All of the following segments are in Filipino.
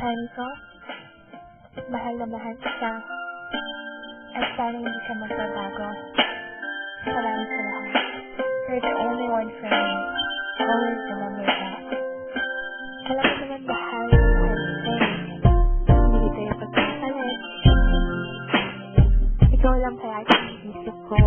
Honey ko, mahal na mahal kita. At sana hindi ka magbabago. Salamat sa lahat. You're the only one for me. Always remember that. Alam mo naman mahal na mahal kita eh. Hindi tayo pagkakalit. Ikaw lang kaya iniisip ko.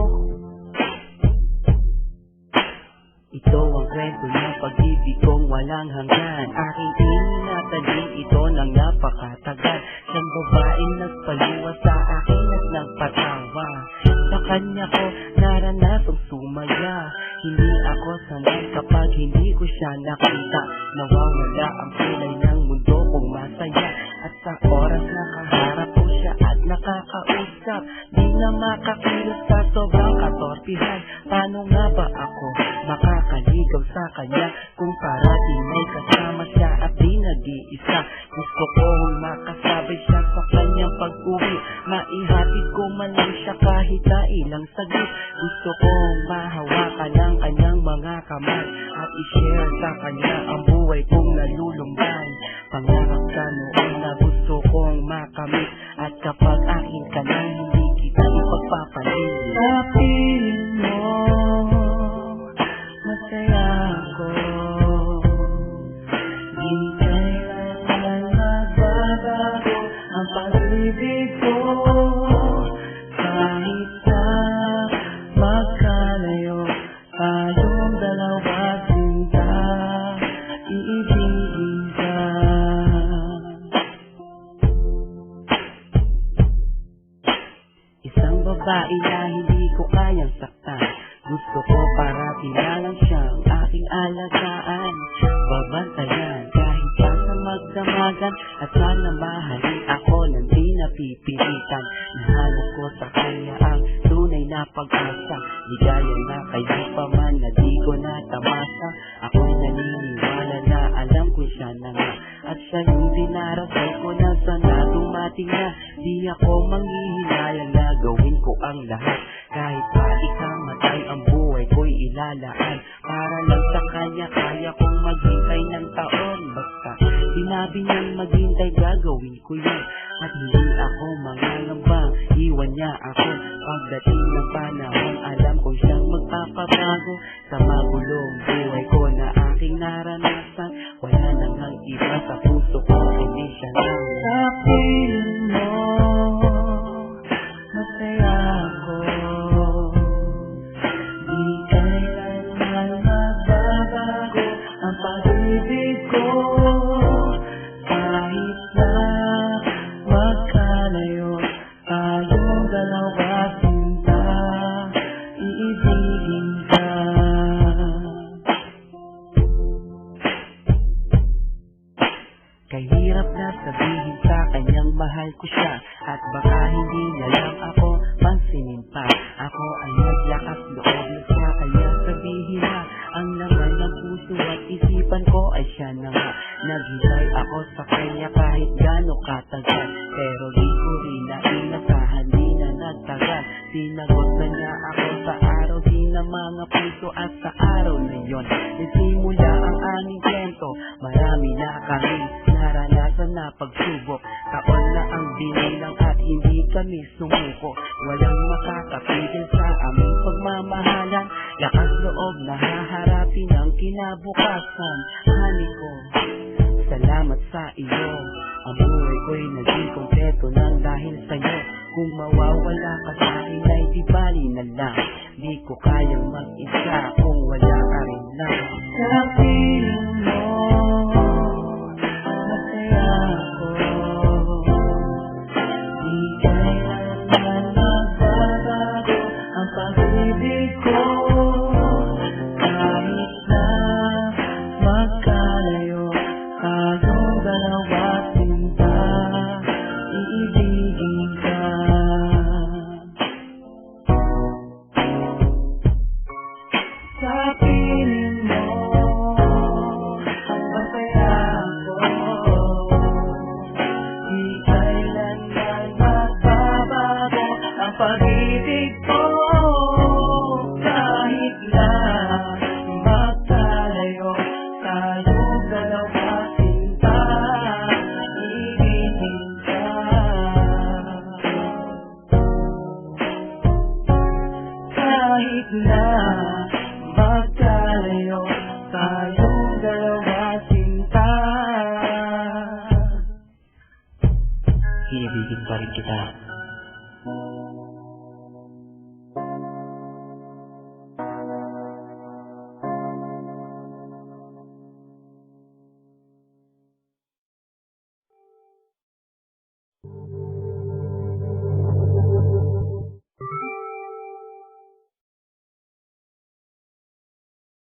Ito ang kwento ng pag-ibig kong walang hanggan. Aking inataling ito ng napakatagal. Siyang babaeng nagpaliwa sa akin at nagpatawa. Sa kanya ko naranasang sumaya. Hindi ako sanay kapag hindi ko siya nakita. Nawawala ang kulay ng mundo kong masaya. At sa oras na kaharap ko siya at nakakausap, di na makakilos sa sobrang katorpihan. Paano nga ba ako makakaligaw sa kanya kung parating may kasama siya at di nag-iisa? Gusto kong makasabay siya sa kanyang pag-uwi, maihatid ko man lang siya kahit na ilang saglit. Gusto kong mahawakan ang kanyang mga kamay at i-share sa kanya ang buhay kong nalulumban. Pangarap ka noon na gusto kong makamit, at kapag akin ka na hindi kita ipagpapalit. Sa piling mo masaya ako, di kailangan magbabago ang pag-ibig ko. Kahit na magkalayo tayong dalawa, sinta iibigin ka. Isang babae na hindi ko kayang saktan. Gusto ko parati na lang siyang aking alagaan, babantayan kahit pa sa magdamagan. At sana mahalin ako nang di napipilitan. Nahanap ko sa kanya ang tunay na pag-asa. Ligaya na kayo pa man na di ko natamasa. Ako'y naniniwala na alam ko siya na nga, at siya yung dinarasal ko na sana dumating na. Di ako manghihinayang na gawin ko ang lahat, kahit pa ikamatay ang buhay ko'y ilalaan. Para lang sa kanya kaya kong maghintay ng taon. Basta sinabi niyang maghintay, gagawin ko yun. At hindi ako mangangamba, iwan niya ako. Pagdating ng panahon, alam kong siyang magpapabago. Sa magulong buhay ko na aking naranasan, wala nang ang iba sa puso ko, hindi siya lang. Sa piling mo masaya ako, di kailanman magbabago ang pag-ibig ko. Kahit na magkalayo tayong dalawa, sinta iibigin ka. Kahirap na sabihin sa kanyang mahal ko siya, at baka hindi niya lang ako pansinin pa. Ako ay naglakas loob na sa kanya sabihin na ang laman ng puso at isipan ko ay siya na nga. Naghintay ako sa kanya kahit gaano katagal, pero di ko rin na inasahan, di na nagtagal. Sinagot na niya ako sa araw, di na mga puso, at sa araw na yon nagsimula ang aming kwento. Marami na kami naranasan na pagsubok, taon na ang binilang at hindi kami sumuko. Walang makakapigil sa aming pagmamahalan, lakas loob na haharapin ang kinabukasan. Honey ko, salamat sa iyo. Ang buhay ko'y naging kompleto nang dahil sa'yo. Kung mawawala ka sa akin ay di bali na lang. Di ko kayang mag-isa kung wala ka rin lang. Sa piling mo masaya ako, di kailanman magbabago ang pag-ibig ko. Kahit na magkalayo tayong dalawa, sinta iibigin ka. iibigin pa rin kita.